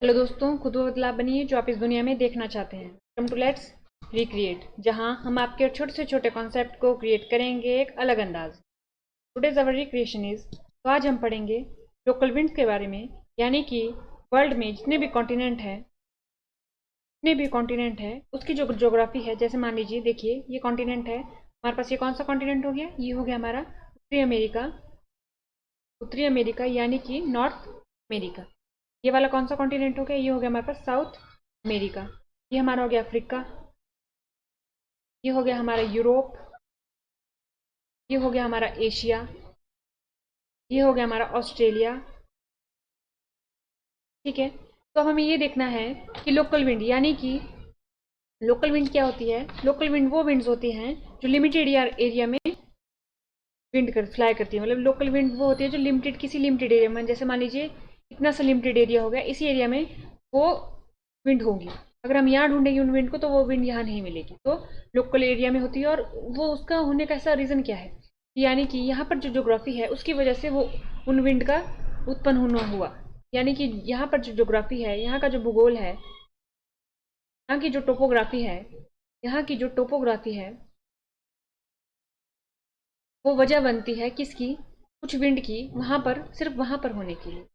Hello दोस्तों, खुद वो बदलाव बनिए जो आप इस दुनिया में देखना चाहते हैं। वेलकम टू लेट्स रिक्रिएट, जहां हम आपके छोटे से छोटे कॉन्सेप्ट को क्रिएट करेंगे एक अलग अंदाज। टुडेज अवर रिक्रिएशन इज, तो आज हम पढ़ेंगे लोकल विंड्स के बारे में। यानी कि वर्ल्ड में जितने भी कॉन्टिनेंट है उसकी जो ज्योग्राफी है। जैसे मान लीजिए, देखिए ये कॉन्टिनेंट है हमारे पास। ये कौन सा कॉन्टिनेंट हो गया? ये हो गया हमारा उत्तरी अमेरिका। उत्तरी अमेरिका यानी कि नॉर्थ अमेरिका। ये वाला कौन सा कॉन्टिनेंट हो गया? ये हो गया हमारे पास साउथ अमेरिका। ये हमारा हो गया अफ्रीका। ये हो गया हमारा यूरोप। ये हो गया हमारा एशिया। ये हो गया हमारा ऑस्ट्रेलिया। ठीक है। तो अब हमें ये देखना है कि लोकल विंड, यानी कि लोकल विंड क्या होती है। लोकल विंड वो विंड्स होती हैं जो लिमिटेड एरिया में विंड कर फ्लाई करती है। मतलब लोकल विंड वो होती है जो लिमिटेड, किसी लिमिटेड एरिया में, जैसे मान लीजिए इतना सा लिमिटेड एरिया हो गया, इसी एरिया में वो विंड होगी। अगर हम यहाँ ढूंढेंगे उन विंड को तो वो विंड यहाँ नहीं मिलेगी। तो लोकल एरिया में होती है। और वो उसका होने का ऐसा रीज़न क्या है, यानी कि यहाँ पर जो जोग्राफी है उसकी वजह से वो उन विंड का उत्पन्न होना हुआ। यानी कि यहाँ पर जो जोग्राफी है, यहाँ का जो भूगोल है, यहाँ की जो टोपोग्राफी है, यहाँ की जो टोपोग्राफी है, वो वजह बनती है किसकी? कुछ विंड की, वहां पर, सिर्फ वहां पर होने के लिए।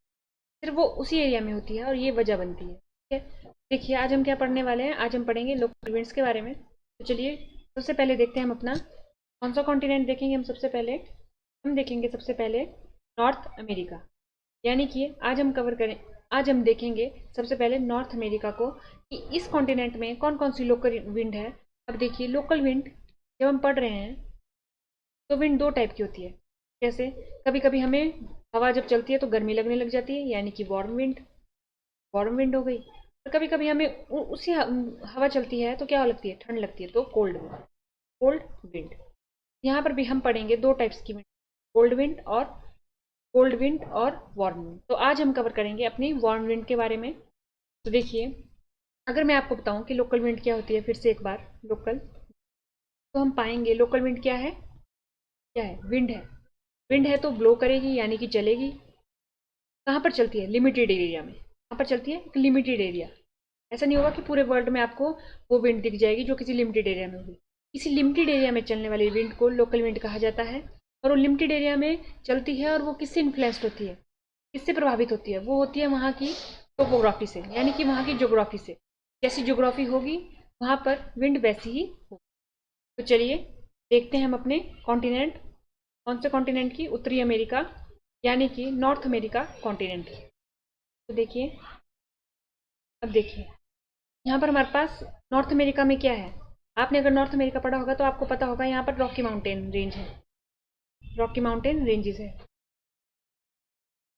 सिर्फ वो उसी एरिया में होती है और ये वजह बनती है। ठीक है। देखिए आज हम क्या पढ़ने वाले हैं। आज हम पढ़ेंगे लोकल विंड्स के बारे में। तो चलिए सबसे पहले देखते हैं हम अपना कौन सा कॉन्टिनेंट देखेंगे। हम देखेंगे सबसे पहले नॉर्थ अमेरिका। यानी कि आज हम देखेंगे सबसे पहले नॉर्थ अमेरिका को, कि इस कॉन्टिनेंट में कौन कौन सी लोकल विंड है। अब देखिए, लोकल विंड जब हम पढ़ रहे हैं तो विंड दो टाइप की होती है। कैसे? कभी कभी हमें हवा जब चलती है तो गर्मी लगने लग जाती है, यानी कि वार्म विंड हो गई। और कभी कभी हमें उसी हवा चलती है तो क्या लगती है? ठंड लगती है, तो कोल्ड विंड। यहाँ पर भी हम पढ़ेंगे दो टाइप्स की विंड, कोल्ड विंड और वार्म विंड। तो आज हम कवर करेंगे अपनी वार्म विंड के बारे में। तो देखिए, अगर मैं आपको बताऊं कि लोकल विंड क्या होती है, फिर से एक बार लोकल, तो हम पाएंगे लोकल विंड क्या है। क्या है? विंड है। विंड है तो ब्लो करेगी, यानी कि चलेगी। कहाँ पर चलती है? लिमिटेड एरिया में। कहाँ पर चलती है? एक लिमिटेड एरिया। ऐसा नहीं होगा कि पूरे वर्ल्ड में आपको वो विंड दिख जाएगी जो किसी लिमिटेड एरिया में होगी। किसी लिमिटेड एरिया में चलने वाली विंड को लोकल विंड कहा जाता है। और वो लिमिटेड एरिया में चलती है, और वो किससे इन्फ्लुएंस्ड होती है, किससे प्रभावित होती है? वो होती है वहाँ की टोपोग्राफी से, यानी कि वहाँ की ज्योग्राफी से। जैसी ज्योग्राफी होगी वहाँ पर विंड वैसी ही होगी। तो चलिए देखते हैं हम अपने कॉन्टिनेंट, कौन से कॉन्टिनेंट की? उत्तरी अमेरिका, यानी कि नॉर्थ अमेरिका कॉन्टिनेंट की। तो देखिए, अब देखिए यहाँ पर हमारे पास नॉर्थ अमेरिका में क्या है। आपने अगर नॉर्थ अमेरिका पढ़ा होगा तो आपको पता होगा यहाँ पर रॉकी माउंटेन रेंज है। रॉकी माउंटेन रेंजेस है।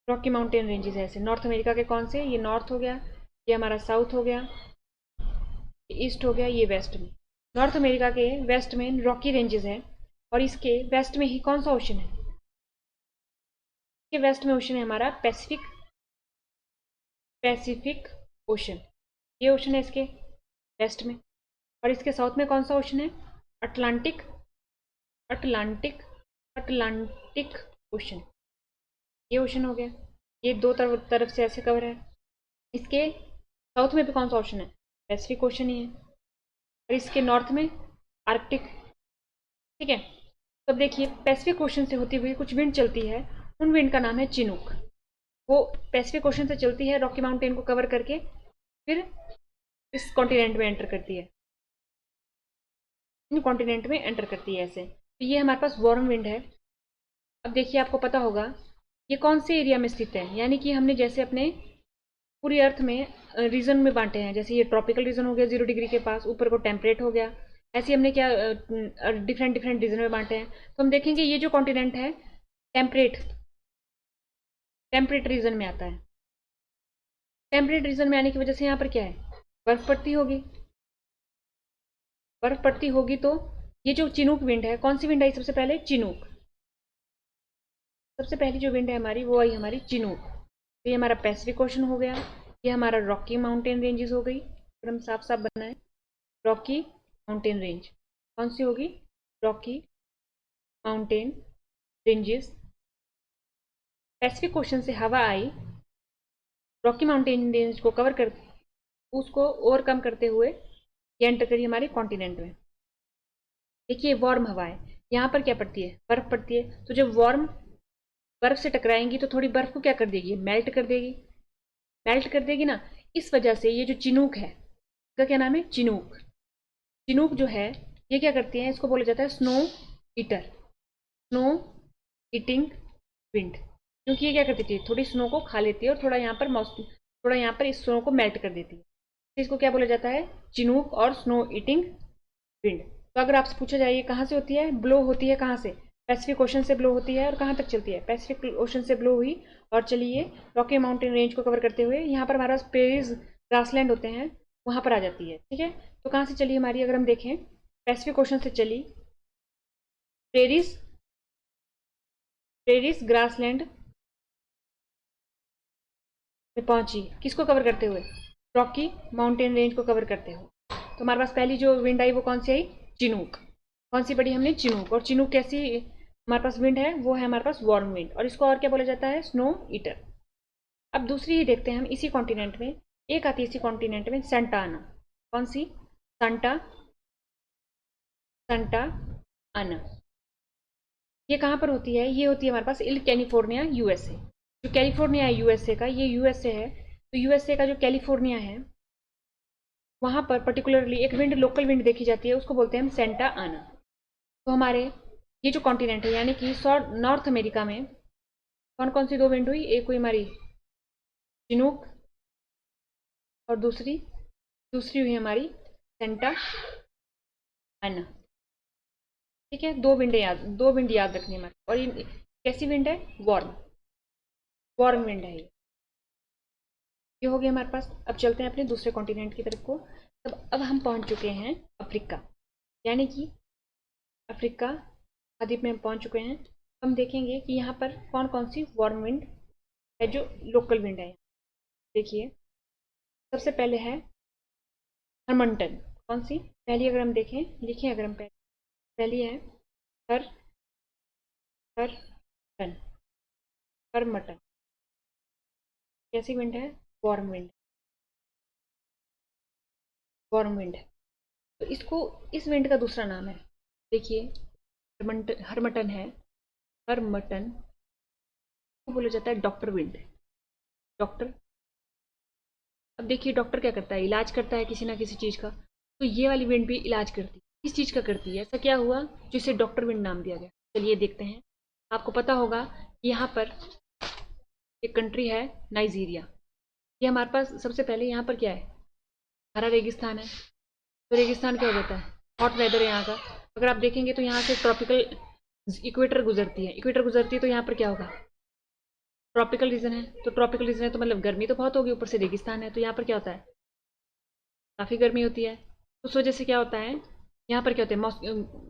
रॉकी माउंटेन रेंजेस है ऐसे नॉर्थ अमेरिका के। कौन से? ये नॉर्थ हो गया, ये हमारा साउथ हो गया, ये ईस्ट हो गया, ये वेस्ट में। नॉर्थ अमेरिका के वेस्ट में रॉकी रेंजेस हैं। और इसके वेस्ट में ही कौन सा ओशन है? इसके वेस्ट में ओशन है हमारा पैसिफिक ओशन। ये ओशन है इसके वेस्ट में। और इसके साउथ में कौन सा ओशन है? Atlantic Atlantic Atlantic ocean. ये ओशन हो गया। ये दो तरफ से ऐसे कवर है। इसके साउथ में भी कौन सा ओशन है? पैसिफिक ओशन ही है। और इसके नॉर्थ में आर्कटिक। ठीक है। तो अब देखिए, पैसिफिक ओशन से होती हुई कुछ विंड चलती है। उन विंड का नाम है चिनूक। वो पैसिफिक ओशन से चलती है, रॉकी माउंटेन को कवर करके, फिर इस कॉन्टिनेंट में एंटर करती है, इन कॉन्टिनेंट में एंटर करती है ऐसे। तो ये हमारे पास वार्म विंड है। अब देखिए, आपको पता होगा ये कौन से एरिया में स्थित है। यानी कि हमने जैसे अपने पूरी अर्थ में रीजन में बांटे हैं। जैसे ये ट्रॉपिकल रीजन हो गया 0 डिग्री के पास, ऊपर को टेम्परेट हो गया। ऐसे हमने क्या डिफरेंट डिफरेंट रीजन में बांटे हैं। तो हम देखेंगे ये जो कॉन्टिनेंट है टेम्परेट टेम्परेट रीजन में आता है। टेम्परेट रीजन में आने की वजह से यहाँ पर क्या है? बर्फ पड़ती होगी। बर्फ पड़ती होगी तो ये जो चिनूक विंड है, कौन सी विंड आई सबसे पहले? चिनूक। सबसे पहली जो विंड है हमारी, वो आई हमारी चिनूक। तो ये हमारा पैसिफिक ओशन हो गया। ये हमारा रॉकी माउंटेन रेंजेस हो गई। अगर हम साफ साफ बनाएं, रॉकी माउंटेन रेंज कौन सी होगी? Rocky mountain ranges. Pacific ocean से हवा आई, रॉकी माउंटेन रेंज को कवर कर उसको ओवरकम करते हुए ये एंटर करिए हमारे कॉन्टिनेंट में। देखिए वार्म हवाएं, यहाँ पर क्या पड़ती है, बर्फ पड़ती है। तो जब वार्म बर्फ से टकराएंगी तो थोड़ी बर्फ को क्या कर देगी, मेल्ट कर देगी। मेल्ट कर देगी ना, इस वजह से ये जो चिनूक है, इसका क्या नाम है, चिनूक। चिनूक जो है ये क्या करती है, इसको बोला जाता है snow eater, snow eating wind, क्योंकि ये क्या करती थी, थोड़ी स्नो को खा लेती है और थोड़ा यहाँ पर इस स्नो को मेल्ट कर देती है। इसको क्या बोला जाता है, चिनूक और स्नो ईटिंग विंड। तो अगर आपसे पूछा जाए ये कहाँ से होती है, ब्लो होती है कहाँ से, पैसिफिक ओशन से ब्लो होती है। और कहाँ तक चलती है, पैसिफिक ओशन से ब्लो हुई और चलिए रॉकी माउंटेन रेंज को कवर करते हुए यहाँ पर हमारे पास प्रेरीज ग्रासलैंड होते हैं, वहाँ पर आ जाती है। ठीक है, तो कहाँ से चली हमारी, अगर हम देखें पैसिफिक ओशन से चली, प्रेरीज प्रेरीज ग्रासलैंड में पहुंची, किसको कवर करते हुए, रॉकी माउंटेन रेंज को कवर करते हुए। तो हमारे पास पहली जो विंड आई वो कौन सी आई, चिनूक। कौन सी पढ़ी हमने, चिनूक। और चिनूक कैसी हमारे पास विंड है, वो है हमारे पास वार्म विंड, और इसको और क्या बोला जाता है, स्नो ईटर। अब दूसरी ही देखते हैं हम, इसी कॉन्टिनेंट में एक आती है, इसी कॉन्टिनेंट में सेंटा आना। कौन सी, सेंटा सेंटा आना। ये कहाँ पर होती है, ये होती है हमारे पास इल कैलिफोर्निया यूएसए। जो कैलिफोर्निया है यूएसए का, ये यूएसए है, तो यूएसए का जो कैलिफोर्निया है वहाँ पर पर्टिकुलरली एक विंड, लोकल विंड देखी जाती है, उसको बोलते हैं हम सेंटा आना। तो हमारे ये जो कॉन्टिनेंट है यानी कि नॉर्थ अमेरिका में कौन कौन सी दो विंड हुई, एक हुई हमारी चिनूक और दूसरी दूसरी हुई हमारी सेंटा आना। ठीक है, दो विंड याद रखनी है। और ये कैसी विंड है, वार्म विंड है ये हो गया हमारे पास। अब चलते हैं अपने दूसरे कॉन्टिनेंट की तरफ को। अब हम पहुंच चुके हैं अफ्रीका, यानी कि अफ्रीका द्वीप में हम पहुंच चुके हैं। हम देखेंगे कि यहाँ पर कौन कौन सी वार्म विंड है जो लोकल विंड है। देखिए सबसे पहले है हरमंटन। कौन सी पहली, अगर हम देखें, लिखें अगर हम पहली है हर हर टन हरमटन। कैसी विंड है, वार्म विंड, वार्म विंड है। तो इसको, इस विंड का दूसरा नाम है, देखिए हरमटन है, हरमटन को बोला जाता है डॉक्टर विंड, डॉक्टर। अब देखिए डॉक्टर क्या करता है, इलाज करता है किसी ना किसी चीज़ का, तो ये वाली विंड भी इलाज करती है। किस चीज़ का करती है, ऐसा क्या हुआ जो इसे डॉक्टर विंड नाम दिया गया। चलिए देखते हैं। आपको पता होगा कि यहाँ पर एक कंट्री है नाइजीरिया। ये हमारे पास सबसे पहले यहाँ पर क्या है, हरा रेगिस्तान है। तो रेगिस्तान क्या हो जाता है, हॉट वेदर है यहाँ का। अगर आप देखेंगे तो यहाँ से ट्रॉपिकल इक्वेटर गुजरती है, इक्वेटर गुजरती है तो यहाँ पर क्या होगा, ट्रॉपिकल रीजन है। तो ट्रॉपिकल रीजन है तो मतलब गर्मी तो बहुत होगी, ऊपर से रेगिस्तान है तो यहाँ पर क्या होता है, काफ़ी गर्मी होती है। उस वजह से क्या होता है, यहाँ पर क्या होता है,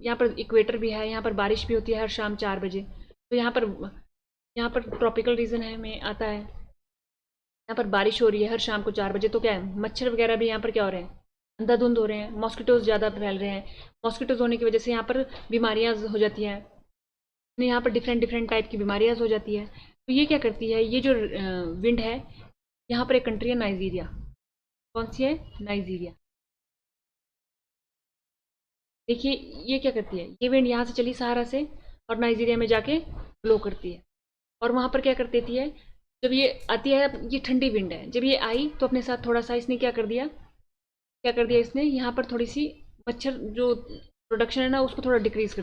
यहाँ पर इक्वेटर भी है, यहाँ पर बारिश भी होती है हर शाम 4 बजे। तो यहाँ पर ट्रॉपिकल रीजन है में आता है, यहाँ पर बारिश हो रही है हर शाम को 4 बजे। तो क्या है, मच्छर वगैरह भी यहाँ पर क्या हो रहे हैं, अंधाधुंध हो रहे हैं, मॉस्किटोज ज़्यादा फैल रहे हैं। मॉस्किटोज होने की वजह से यहाँ पर बीमारियाँ हो जाती हैं, यहाँ पर डिफरेंट डिफरेंट टाइप की बीमारियाँ हो जाती है। तो ये क्या करती है, ये जो विंड है, यहाँ पर एक कंट्री है नाइजीरिया। कौन सी है, नाइजीरिया। देखिए ये क्या करती है, ये विंड यहाँ से चली सहारा से और नाइजीरिया में जाके ब्लो करती है, और वहाँ पर क्या कर देती है, जब ये आती है, ये ठंडी विंड है, जब ये आई तो अपने साथ थोड़ा सा इसने क्या कर दिया इसने यहाँ पर थोड़ी सी मच्छर जो प्रोडक्शन है ना उसको थोड़ा डिक्रीज कर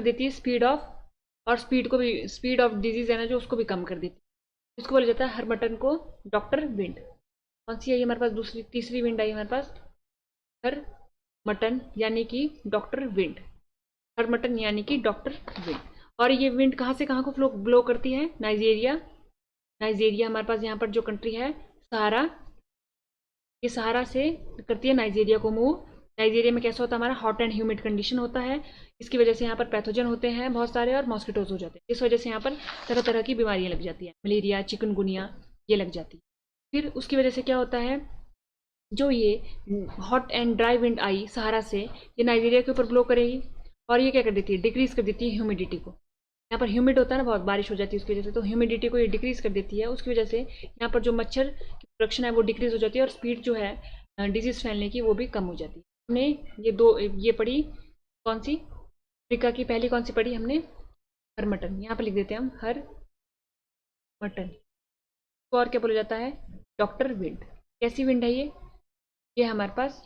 देती है स्पीड ऑफ, और स्पीड ऑफ डिजीज है ना जो उसको भी कम कर देती है। इसको बोला जाता है हरमटन को डॉक्टर विंड। कौन सी आई हमारे पास, तीसरी विंड आई हमारे पास, हर मटन यानी कि डॉक्टर विंड, हर मटन यानी कि डॉक्टर विंड। और ये विंड कहाँ से कहाँ को ब्लो करती है, नाइजीरिया हमारे पास यहाँ पर जो कंट्री है सहारा, ये सहारा से करती है नाइजीरिया को मूव। नाइजीरिया में कैसा होता है, हमारा हॉट एंड ह्यूमिड कंडीशन होता है, इसकी वजह से यहाँ पर पैथोजन होते हैं बहुत सारे और मॉस्किटोज हो जाते हैं। इस वजह से यहाँ पर तरह तरह की बीमारियाँ लग जाती हैं, मलेरिया, चिकनगुनिया ये लग जाती है। फिर उसकी वजह से क्या होता है, जो ये हॉट एंड ड्राई विंड आई सहारा से, ये नाइजीरिया के ऊपर ब्लो करेगी और ये क्या कर देती है, डिक्रीज कर देती है ह्यूमिडिटी को। यहाँ पर ह्यूमिड होता है ना, बहुत बारिश हो जाती है उसकी वजह से, तो ह्यूमिडिटी को ये डिक्रीज कर देती है। उसकी वजह से यहाँ पर जो मच्छर की प्रोडक्शन है वो डिक्रीज हो जाती है और स्पीड जो है डिजीज फैलने की वो भी कम हो जाती है। हमने ये पढ़ी कौन सी, अफ्रीका की पहली कौन सी पढ़ी हमने, हर मटन। यहाँ पर लिख देते हैं हम हर मटन। तो और क्या बोला जाता है, डॉक्टर विंड। कैसी विंड है ये हमारे पास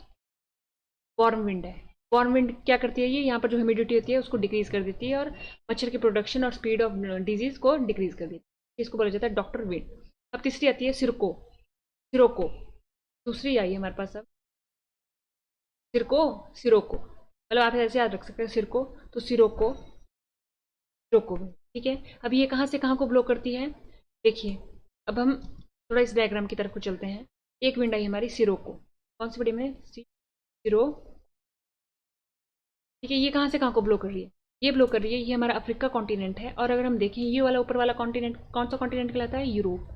वार्म विंड है। वार्म विंड क्या करती है, ये यहाँ पर जो ह्यूमिडिटी होती है उसको डिक्रीज कर देती है और मच्छर की प्रोडक्शन और स्पीड ऑफ डिजीज को डिक्रीज कर देती है। इसको बोला जाता है डॉक्टर विंड। अब तीसरी आती है सिरको। सिरोको दूसरी आई है हमारे पास। अब सिरोको मतलब आप ऐसे याद रख सकते हैं, सिरको तो सिरोको, सिरोको विंड। ठीक है, अब ये कहाँ से कहाँ को ब्लो करती है, देखिए। अब हम थोड़ा इस डायग्राम की तरफ को चलते हैं। एक विंड आई हमारी सिरोको, कौन सी बड़ी हमने, सिरो। ठीक है, ये कहाँ से कहाँ को ब्लो कर रही है, ये ब्लो कर रही है, ये हमारा अफ्रीका कॉन्टिनेंट है। और अगर हम देखें ये वाला ऊपर वाला कॉन्टिनेंट कौन सा कॉन्टिनेंट कहलाता है, यूरोप।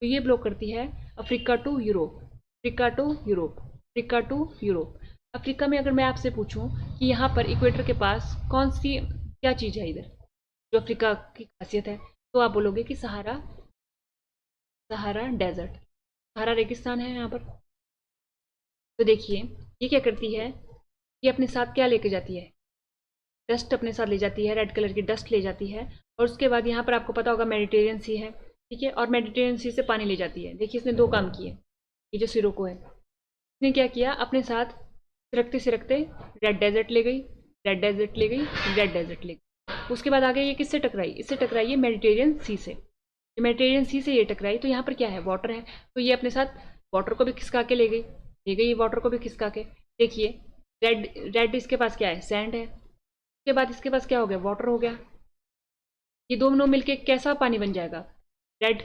तो ये ब्लो करती है Africa to Europe, Africa to Europe, Africa to Europe. Africa में अगर मैं आपसे पूछूं कि यहाँ पर इक्वेटर के पास कौन सी क्या चीज़ है इधर जो अफ्रीका की खासियत है, तो आप बोलोगे कि सहारा, सहारा डेजर्ट, सहारा रेगिस्तान है यहाँ पर। तो देखिए ये क्या करती है, ये अपने साथ क्या लेके जाती है, डस्ट अपने साथ ले जाती है, रेड कलर की डस्ट ले जाती है। और उसके बाद यहाँ पर आपको पता होगा मेडिटेरियन सी है, ठीक है, और मेडिटेरियन सी से पानी ले जाती है। देखिए इसने दो काम किए, ये जो सिरोको है इसने क्या किया, अपने साथ सिरकते सिरकते रेड डेजर्ट ले गई, रेड डेजर्ट ले गई, रेड डेजर्ट ले गई। उसके बाद आगे ये किससे टकराई, इससे टकराई है मेडिटेरियन सी से। मेडिटेरियन सी से ये टकराई तो यहाँ पर क्या है, वाटर है, तो ये अपने साथ वाटर को भी खिसका के ले गई, ले गई वाटर को भी खिसका के। देखिए रेड रेड इसके पास क्या है, सैंड है। उसके बाद इसके पास क्या हो गया, वाटर हो गया। ये दोनों मिलके कैसा पानी बन जाएगा, रेड,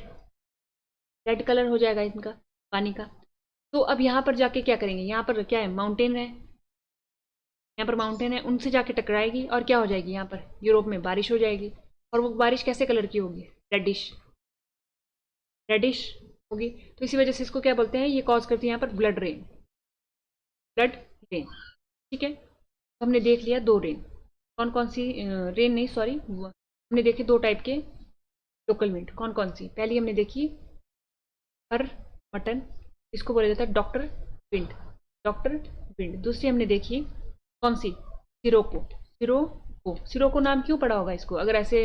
रेड कलर हो जाएगा इनका पानी का। तो अब यहाँ पर जाके क्या करेंगे, यहाँ पर क्या है, माउंटेन है, यहाँ पर माउंटेन है, उनसे जाके टकराएगी और क्या हो जाएगी, यहाँ पर यूरोप में बारिश हो जाएगी। और वो बारिश कैसे कलर की होगी, रेडिश, रेडिश होगी। तो इसी वजह से इसको क्या बोलते हैं, ये कॉज करती है यहाँ पर ब्लड रेन, ब्लड रेन। ठीक है, तो हमने देख लिया दो रेन, कौन कौन सी, रेन नहीं सॉरी, हमने देखे दो टाइप के लोकल विंड, कौन कौन सी। पहली हमने देखी हर मटन, इसको बोला जाता है डॉक्टर विंड, डॉक्टर विंड। दूसरी हमने देखी कौन सी, सिरोको, सिरोको। सिरोको नाम क्यों पड़ा होगा इसको, अगर ऐसे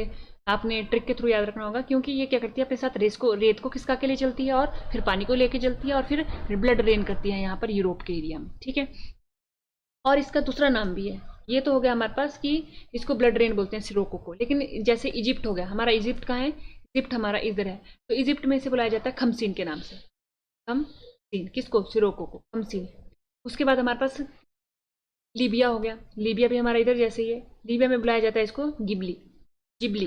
आपने ट्रिक के थ्रू याद रखना होगा, क्योंकि ये क्या करती है अपने साथ रेत को खिसका के ले चलती है और फिर पानी को लेके चलती है और फिर ब्लड रेन करती है यहाँ पर यूरोप के एरिया में। ठीक है, और इसका दूसरा नाम भी है, ये तो हो गया हमारे पास कि इसको ब्लड रेन बोलते हैं सिरोको को। लेकिन जैसे इजिप्ट हो गया हमारा, इजिप्ट कहाँ है, इजिप्ट हमारा इधर है, तो इजिप्ट में इसे बुलाया जाता है खमसीन के नाम से, खमसीन, किसको, सिरोको को, खमसीन। उसके बाद हमारे पास लीबिया हो गया, लीबिया भी हमारा इधर जैसे ही है, लीबिया में बुलाया जाता है इसको गिबली, जिबली,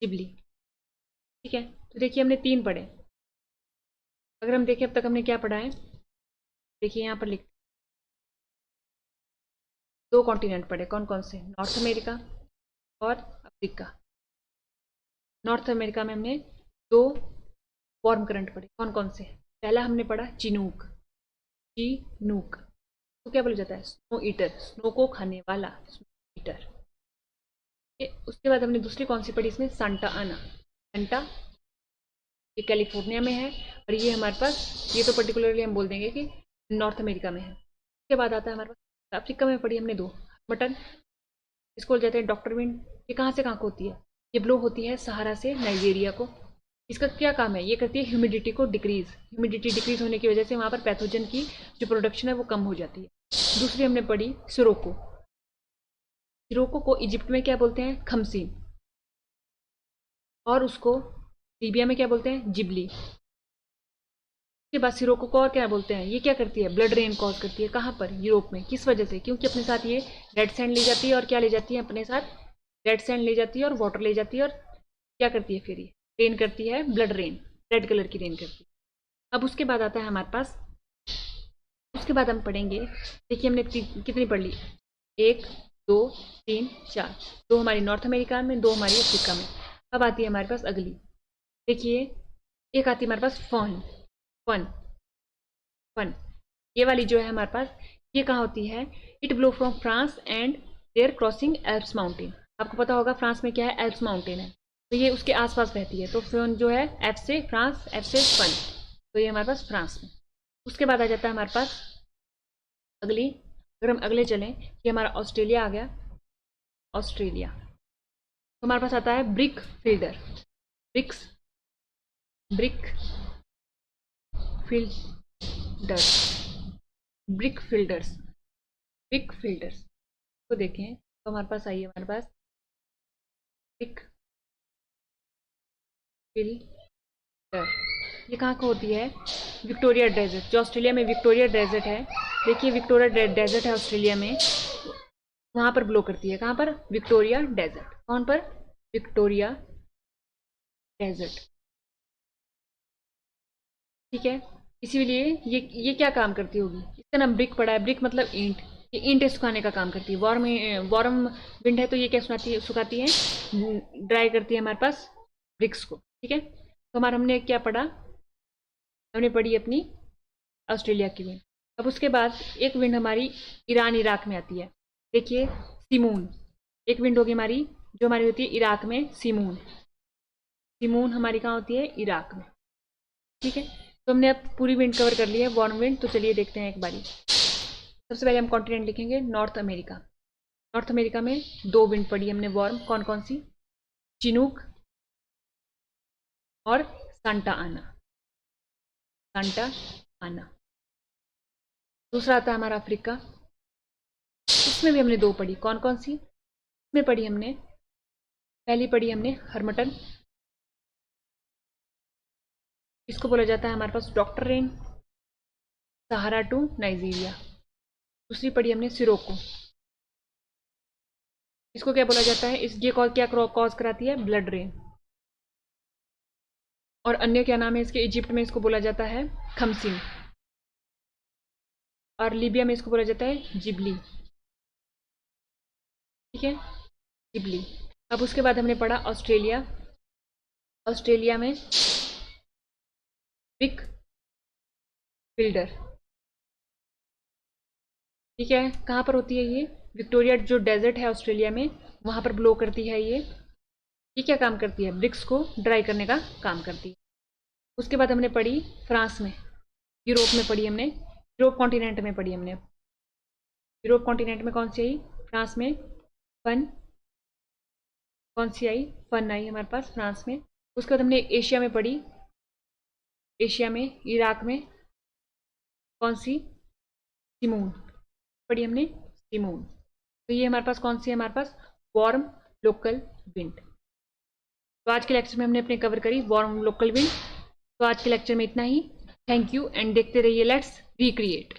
जिबली। ठीक है, तो देखिए हमने तीन पढ़े। अगर हम देखें अब तक हमने क्या पढ़ा है, देखिए यहाँ पर लिख, दो कॉन्टिनेंट पढ़े, कौन कौन से, नॉर्थ अमेरिका और अफ्रीका। नॉर्थ अमेरिका में हमने दो वार्म करंट पढ़े, कौन कौन से। पहला हमने पढ़ा चिनूक, चिनूक तो क्या बोला जाता है, स्नो ईटर, स्नो को खाने वाला, स्नो ईटर। उसके बाद हमने दूसरी कौन सी पढ़ी इसमें, सांता आना, सांता, ये कैलिफोर्निया में है और ये हमारे पास, ये तो पर्टिकुलरली हम बोल देंगे कि नॉर्थ अमेरिका में है। उसके बाद आता है हमारे पास अफ्रीका में पढ़ी हमने दो, मटन, इसको बोल जाते हैं डॉक्टर विंड। ये कहाँ से कहाँ को होती है, ये ब्लो होती है सहारा से नाइजीरिया को। इसका क्या काम है, ये करती है ह्यूमिडिटी को डिक्रीज, ह्यूमिडिटी डिक्रीज होने की वजह से वहाँ पर पैथोजन की जो प्रोडक्शन है वो कम हो जाती है। दूसरी हमने पढ़ी सिरोको, सिरोको को इजिप्ट में क्या बोलते हैं, खमसीन, और उसको लीबिया में क्या बोलते हैं, जिबली। उसके बाद सिरोको को और क्या बोलते हैं, ये क्या करती है, ब्लड रेन कॉज करती है, कहाँ पर, यूरोप में। किस वजह से, क्योंकि अपने साथ ये रेड सैंड ले जाती है और क्या ले जाती है अपने साथ, रेड सैंड ले जाती है और वाटर ले जाती है और क्या करती है फिर ये रेन करती है, ब्लड रेन, रेड कलर की रेन करती है। अब उसके बाद आता है हमारे पास, उसके बाद हम पढ़ेंगे, देखिए हमने कितनी पढ़ ली, 1 2 3 4, दो हमारी नॉर्थ अमेरिका में, दो हमारी अफ्रीका में। अब आती है हमारे पास अगली, देखिए एक आती है हमारे पास फन, फन, फन, ये वाली जो है हमारे पास, ये कहाँ होती है, it blow from France and there crossing Alps mountain. आपको पता होगा फ्रांस में क्या है, एल्प्स माउंटेन है, तो ये उसके आसपास रहती है। तो फिर जो है एफ से फ्रांस, एफ से फन, तो ये हमारे पास फ्रांस में। उसके बाद आ जाता है हमारे पास अगली, अगर हम अगले चलें, ये हमारा ऑस्ट्रेलिया आ गया। ऑस्ट्रेलिया तो हमारे पास आता है brickfielder, bricks, brickfielder, brickfielders, brickfielders को देखें तो हमारे पास आइए, हमारे पास ब्रिक फिल्डर, ये कहाँ को होती है, विक्टोरिया डेजर्ट, जो ऑस्ट्रेलिया में विक्टोरिया डेजर्ट है। देखिए विक्टोरिया डेजर्ट है ऑस्ट्रेलिया में, वहाँ पर ब्लो करती है। कहाँ पर, विक्टोरिया डेजर्ट, कौन पर, विक्टोरिया डेजर्ट, ठीक है। इसीलिए ये क्या काम करती होगी, इसका नाम ब्रिक पड़ा है, ब्रिक मतलब ईंट, ये ईंटें सुखाने का काम करती है। वार्म विंड है तो ये क्या सुखाती है, ड्राई करती है हमारे पास ब्रिक्स को, ठीक है। तो हमारा हमने क्या पढ़ा, हमने पढ़ी अपनी ऑस्ट्रेलिया की विंड। अब उसके बाद एक विंड हमारी ईरान इराक में आती है। देखिए सिमून, एक विंड होगी हमारी जो हमारी होती है इराक में, सिमून, सिमून हमारी कहाँ होती है, इराक में, ठीक है। तो हमने अब पूरी विंड कवर कर ली है, वार्म विंड। तो चलिए देखते हैं एक बारी। सबसे पहले हम कॉन्टिनेंट लिखेंगे नॉर्थ अमेरिका। नॉर्थ अमेरिका में दो विंड पड़ी हमने वार्म, कौन कौन सी, चिनूक और सांता आना, सांता आना। दूसरा आता है हमारा अफ्रीका, इसमें भी हमने दो पढ़ी, कौन कौन सी, इसमें पढ़ी हमने, पहली पढ़ी हमने हरमटन, इसको बोला जाता है हमारे पास डॉक्टर रेन, सहारा टू नाइजीरिया। दूसरी पढ़ी हमने सिरोको, इसको क्या बोला जाता है, इस ये क्या कॉज कराती है, ब्लड रेन। और अन्य क्या नाम है इसके, इजिप्ट में इसको बोला जाता है खमसिन, और लीबिया में इसको बोला जाता है जिबली, ठीक है, जिबली। अब उसके बाद हमने पढ़ा ऑस्ट्रेलिया, ऑस्ट्रेलिया में ब्रिक फिल्डर, ठीक है। कहाँ पर होती है ये, विक्टोरिया जो डेजर्ट है ऑस्ट्रेलिया में, वहाँ पर ब्लो करती है ये क्या काम करती है, ब्रिक्स को ड्राई करने का काम करती है। उसके बाद हमने पढ़ी फ्रांस में, यूरोप में पढ़ी हमने, यूरोप कॉन्टिनेंट में पढ़ी हमने। यूरोप कॉन्टिनेंट में कौन सी आई, फ्रांस में फन, कौन सी आई, फन आई हमारे पास फ्रांस में। उसके बाद हमने एशिया में पढ़ी, एशिया में इराक में कौन सी, सिमून पढ़ी हमने, सिमून। तो ये हमारे पास कौन सी है, हमारे पास वार्म लोकल विंड। तो आज के लेक्चर में हमने अपने कवर करी वार्म लोकल विंड। तो आज के लेक्चर में इतना ही, थैंक यू एंड देखते रहिए लेट्स रिक्रिएट।